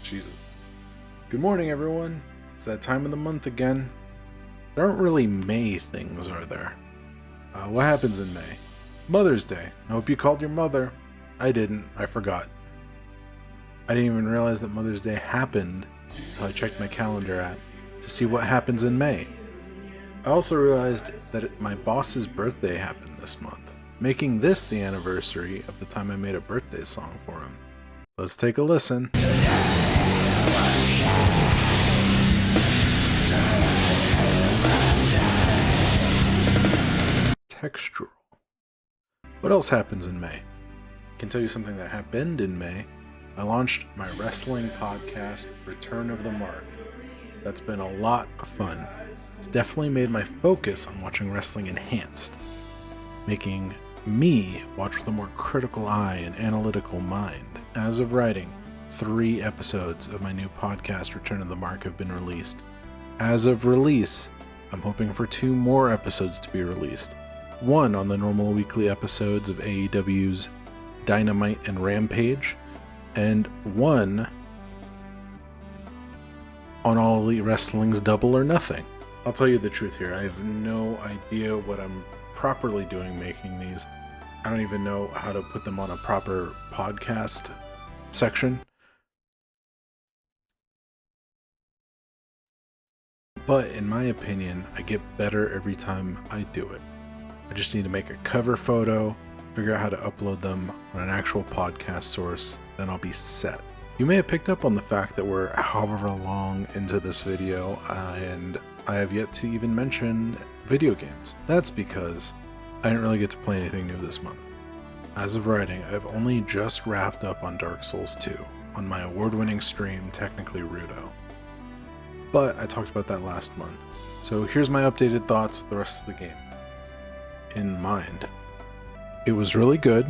Jesus. Good morning, everyone. It's that time of the month again. There aren't really May things, are there? What happens in May? Mother's Day. I hope you called your mother. I didn't. I forgot. I didn't even realize that Mother's Day happened until I checked my calendar app to see what happens in May. I also realized that my boss's birthday happened this month, making this the anniversary of the time I made a birthday song for him. Let's take a listen. Textural. What else happens in May? I can tell you something that happened in May. I launched my wrestling podcast, Return of the Mark. That's been a lot of fun. It's definitely made my focus on watching wrestling enhanced, making me watch with a more critical eye and analytical mind. As of writing, 3 episodes of my new podcast, Return of the Mark, have been released. As of release, I'm hoping for 2 more episodes to be released. 1 on the normal weekly episodes of AEW's Dynamite and Rampage, and 1 on All Elite Wrestling's Double or Nothing. I'll tell you the truth here, I have no idea what I'm properly doing making these. I don't even know how to put them on a proper podcast section. But in my opinion, I get better every time I do it. I just need to make a cover photo, figure out how to upload them on an actual podcast source, then I'll be set. You may have picked up on the fact that we're however long into this video, and I have yet to even mention video games. That's because I didn't really get to play anything new this month. As of writing, I've only just wrapped up on Dark Souls 2 on my award-winning stream, technically Rudo. But I talked about that last month. So here's my updated thoughts with the rest of the game in mind. It was really good.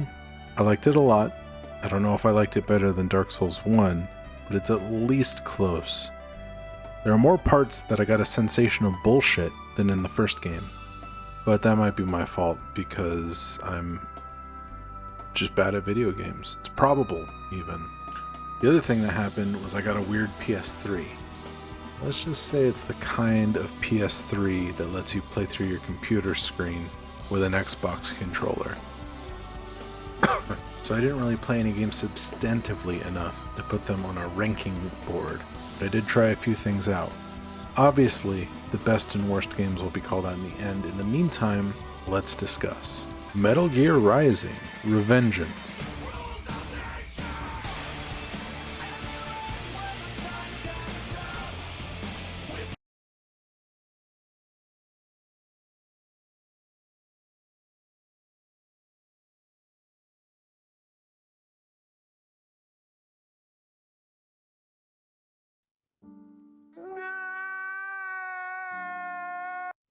I liked it a lot. I don't know if I liked it better than Dark Souls 1, but it's at least close. There are more parts that I got a sensation of bullshit than in the first game, but that might be my fault because I'm just bad at video games. It's probable, even. The other thing that happened was I got a weird PS3. Let's just say it's the kind of PS3 that lets you play through your computer screen with an Xbox controller. So I didn't really play any games substantively enough to put them on a ranking board, but I did try a few things out. Obviously, the best and worst games will be called out in the end. In the meantime, let's discuss Metal Gear Rising: Revengeance.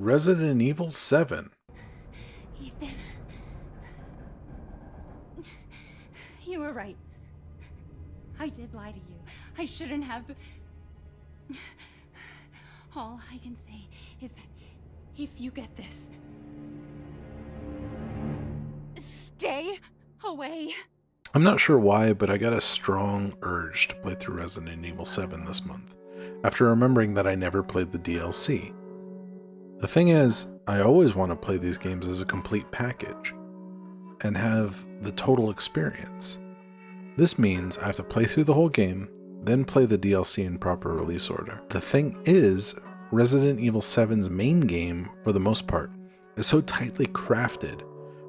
Resident Evil 7. Ethan. You were right. I did lie to you. I shouldn't have. All I can say is that if you get this, stay away. I'm not sure why, but I got a strong urge to play through Resident Evil 7 this month, after remembering that I never played the DLC. The thing is, I always want to play these games as a complete package, and have the total experience. This means I have to play through the whole game, then play the DLC in proper release order. The thing is, Resident Evil 7's main game, for the most part, is so tightly crafted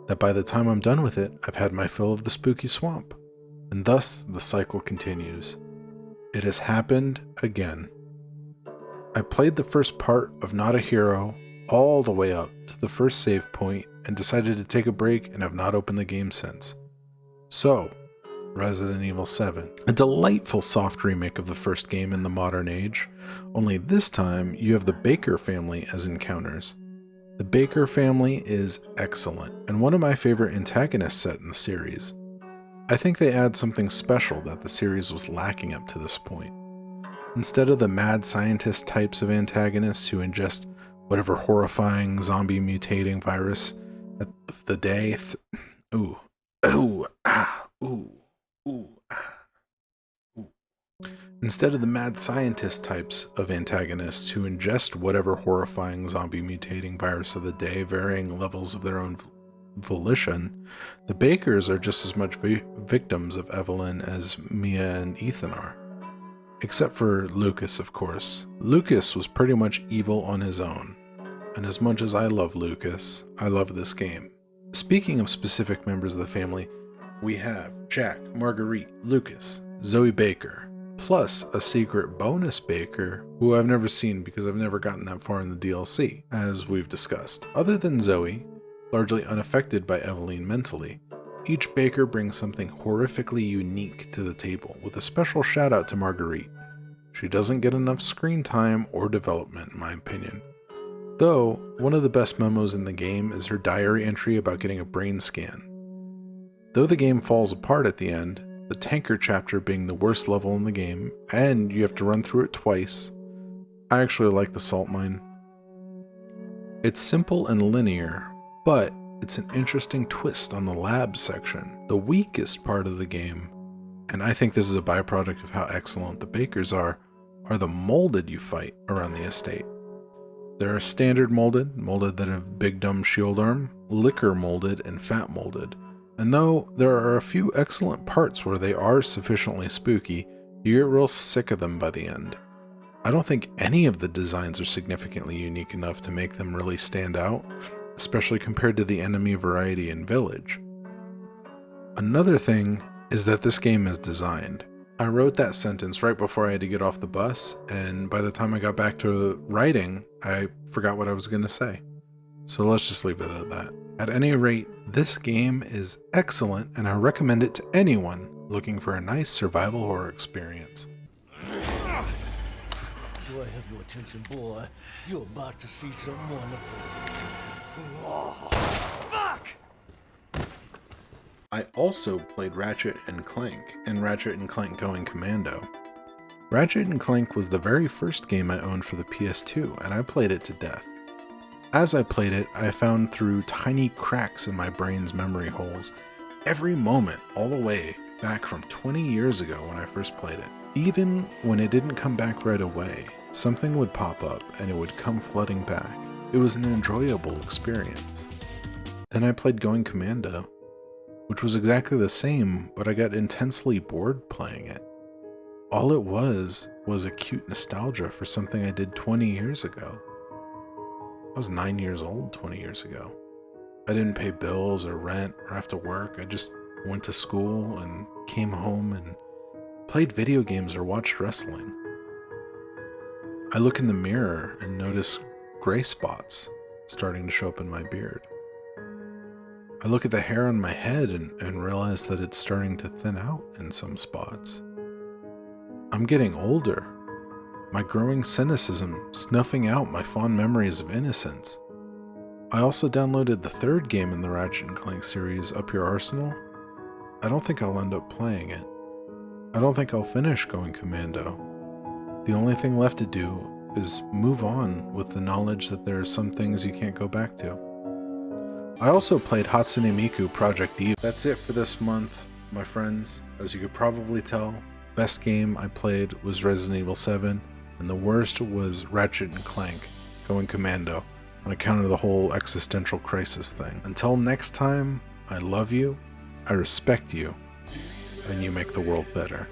that by the time I'm done with it, I've had my fill of the spooky swamp, and thus the cycle continues. It has happened again. I played the first part of Not a Hero all the way up to the first save point and decided to take a break and have not opened the game since. So, Resident Evil 7. A delightful soft remake of the first game in the modern age, only this time you have the Baker family as encounters. The Baker family is excellent, and one of my favorite antagonists set in the series. I think they add something special that the series was lacking up to this point. Instead of the mad scientist types of antagonists who ingest whatever horrifying zombie mutating virus of the day, Instead of the mad scientist types of antagonists who ingest whatever horrifying zombie mutating virus of the day, varying levels of their own volition, the Bakers are just as much victims of Evelyn as Mia and Ethan are. Except for Lucas, of course. Lucas was pretty much evil on his own. And as much as I love Lucas, I love this game. Speaking of specific members of the family, we have Jack, Marguerite, Lucas, Zoe Baker, plus a secret bonus Baker who I've never seen because I've never gotten that far in the DLC, as we've discussed. Other than Zoe, largely unaffected by Evelyn mentally, each Baker brings something horrifically unique to the table, with a special shout out to Marguerite. She doesn't get enough screen time or development, in my opinion. Though, one of the best memos in the game is her diary entry about getting a brain scan. Though the game falls apart at the end, the tanker chapter being the worst level in the game, and you have to run through it twice, I actually like the salt mine. It's simple and linear, but it's an interesting twist on the lab section, the weakest part of the game, and I think this is a byproduct of how excellent the Bakers are the molded you fight around the estate. There are standard molded that have big dumb shield arm, liquor molded, and fat molded, and though there are a few excellent parts where they are sufficiently spooky, you get real sick of them by the end. I don't think any of the designs are significantly unique enough to make them really stand out, especially compared to the enemy variety in Village. Another thing is that this game is designed. I wrote that sentence right before I had to get off the bus, and by the time I got back to writing, I forgot what I was going to say. So let's just leave it at that. At any rate, this game is excellent, and I recommend it to anyone looking for a nice survival horror experience. Do I have your attention, boy? You're about to see some wonderful... Oh, fuck! I also played Ratchet and Clank, and Ratchet and Clank Going Commando. Ratchet and Clank was the very first game I owned for the PS2, and I played it to death. As I played it, I found through tiny cracks in my brain's memory holes every moment all the way back from 20 years ago when I first played it. Even when it didn't come back right away, something would pop up and it would come flooding back. It was an enjoyable experience. Then I played Going Commando, which was exactly the same, but I got intensely bored playing it. All it was acute nostalgia for something I did 20 years ago. I was 9 years old 20 years ago. I didn't pay bills or rent or have to work. I just went to school and came home and played video games or watched wrestling. I look in the mirror and notice gray spots starting to show up in my beard. I look at the hair on my head and realize that it's starting to thin out in some spots. I'm getting older. My growing cynicism snuffing out my fond memories of innocence. I also downloaded the third game in the Ratchet & Clank series, Up Your Arsenal. I don't think I'll end up playing it. I don't think I'll finish Going Commando. The only thing left to do is move on with the knowledge that there are some things you can't go back to. I also played Hatsune Miku Project Eve. That's it for this month, my friends. As you could probably tell, best game I played was Resident Evil 7, and the worst was Ratchet & Clank Going Commando, on account of the whole existential crisis thing. Until next time, I love you, I respect you, and you make the world better.